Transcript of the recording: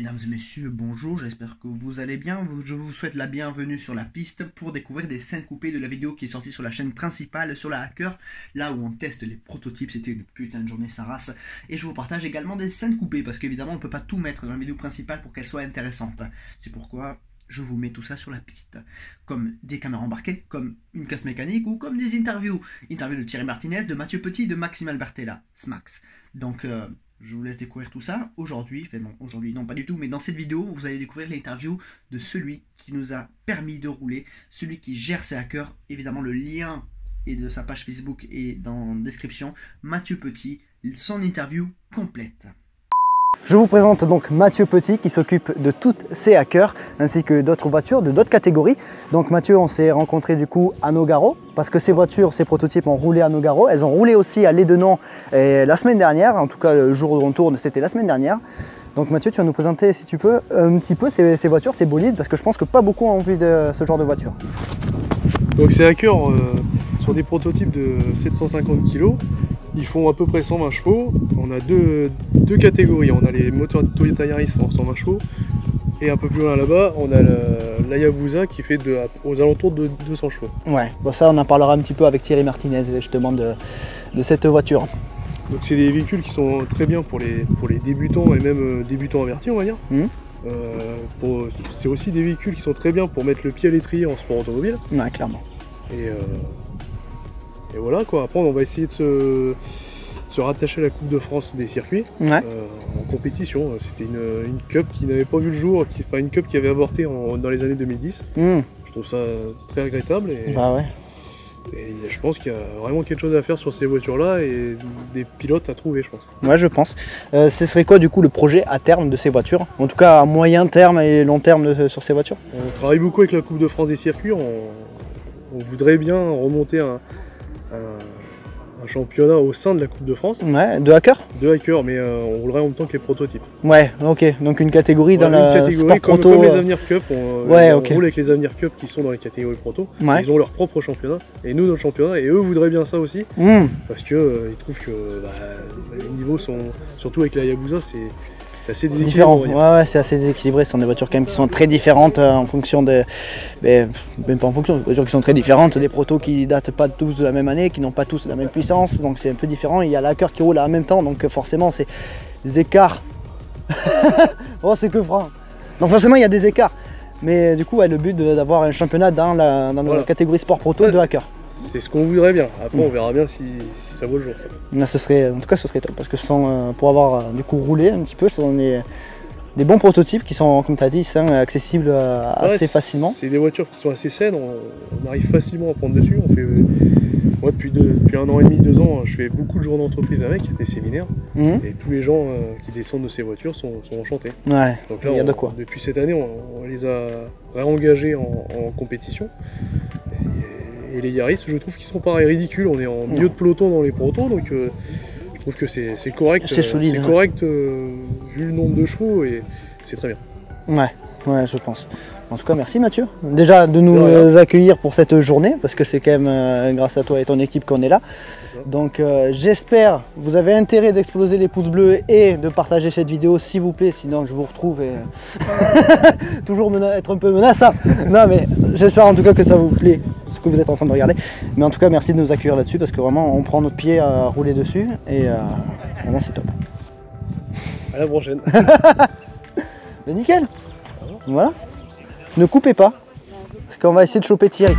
Mesdames et messieurs, bonjour, j'espère que vous allez bien. Je vous souhaite la bienvenue sur la piste pour découvrir des scènes coupées de la vidéo qui est sortie sur la chaîne principale, sur la Hacker, là où on teste les prototypes. C'était une putain de journée sa race. Et je vous partage également des scènes coupées, parce qu'évidemment on ne peut pas tout mettre dans la vidéo principale pour qu'elle soit intéressante. C'est pourquoi je vous mets tout ça sur la piste. Comme des caméras embarquées, comme une casse mécanique ou comme des interviews. Interviews de Thierry Martinez, de Mathieu Petit, de Maxime Albertella, Smax. Donc je vous laisse découvrir tout ça aujourd'hui, enfin non, aujourd'hui non pas du tout, mais dans cette vidéo, vous allez découvrir l'interview de celui qui nous a permis de rouler, celui qui gère ses hackers. Évidemment, le lien est de sa page Facebook et dans la description. Mathieu Petit, son interview complète. Je vous présente donc Mathieu Petit qui s'occupe de toutes ces hackers ainsi que d'autres voitures de d'autres catégories. Donc Mathieu, on s'est rencontré du coup à Nogaro parce que ces voitures, ces prototypes ont roulé à Nogaro. Elles ont roulé aussi à Lédenon la semaine dernière, en tout cas le jour où on tourne c'était la semaine dernière. Donc Mathieu, tu vas nous présenter si tu peux un petit peu ces voitures, ces bolides, parce que je pense que pas beaucoup ont envie de ce genre de voiture. Donc ces hackers sont des prototypes de 750 kg. Ils font à peu près 120 chevaux. On a deux catégories. On a les moteurs de Toyota Yaris en 120 chevaux. Et un peu plus loin là-bas, on a l'Hayabusa qui fait aux alentours de 200 chevaux. Ouais, bon ça on en parlera un petit peu avec Thierry Martinez justement de cette voiture. Donc c'est des véhicules qui sont très bien pour les débutants et même débutants avertis, on va dire. C'est aussi des véhicules qui sont très bien pour mettre le pied à l'étrier en sport automobile. Ouais, clairement. Et voilà quoi, après on va essayer de se rattacher à la Coupe de France des circuits en compétition. C'était une cup qui n'avait pas vu le jour, une cup qui avait avorté dans les années 2010. Je trouve ça très regrettable et je pense qu'il y a vraiment quelque chose à faire sur ces voitures-là et des pilotes à trouver, je pense. Ouais, je pense. Ce serait quoi du coup le projet à terme de ces voitures? En tout cas à moyen terme et long terme sur ces voitures? On travaille beaucoup avec la Coupe de France des circuits. On voudrait bien remonter un championnat au sein de la Coupe de France. Ouais, de hackers? De hackers, mais on roulerait en même temps que les prototypes. Ouais, ok, donc une catégorie dans la sport proto. Comme les Avenir Cup, on roule avec les Avenir Cup qui sont dans les catégories proto. Ils ont leur propre championnat, et nous notre championnat, et eux voudraient bien ça aussi, parce qu'ils trouvent que les niveaux sont, surtout avec la Hayabusa, c'est assez déséquilibré. Ouais, c'est assez déséquilibré. Ce sont des voitures quand même qui sont très différentes en fonction de. Même pas en fonction, des voitures qui sont très différentes. Des protos qui datent pas tous de la même année, qui n'ont pas tous la même puissance, donc c'est un peu différent. Il y a la hacker qui roule en même temps, donc forcément c'est des écarts. Oh, c'est que franc. Donc forcément il y a des écarts. Mais du coup, le but d'avoir un championnat dans la catégorie sport proto de hacker. C'est ce qu'on voudrait bien. Après, on verra bien si ça vaut le jour. Ça. Là, en tout cas, ce serait top parce que pour avoir du coup roulé un petit peu, ce sont des bons prototypes qui sont, comme tu as dit, accessibles assez facilement. C'est des voitures qui sont assez saines. On arrive facilement à prendre dessus. Moi, depuis 1 an et demi, 2 ans, je fais beaucoup de jours d'entreprise avec, des séminaires. Et tous les gens qui descendent de ces voitures sont enchantés. Ouais. Donc là, il y a de quoi. Depuis cette année, on les a réengagés en compétition. Et les Yaris, je trouve qu'ils sont pareil ridicules. On est en milieu de peloton dans les protos, donc je trouve que c'est correct. C'est solide. C'est correct vu le nombre de chevaux et c'est très bien. Ouais, je pense. En tout cas, merci Mathieu. Déjà de nous accueillir pour cette journée, parce que c'est quand même grâce à toi et ton équipe qu'on est là. Donc j'espère vous avez intérêt d'exploser les pouces bleus et de partager cette vidéo s'il vous plaît, sinon je vous retrouve et toujours être un peu menaçant. Non mais j'espère en tout cas que ça vous plaît ce que vous êtes en train de regarder. Mais en tout cas merci de nous accueillir là-dessus parce que vraiment on prend notre pied à rouler dessus et vraiment c'est top. À la prochaine. Mais nickel. Voilà. Ne coupez pas parce qu'on va essayer de choper Thierry.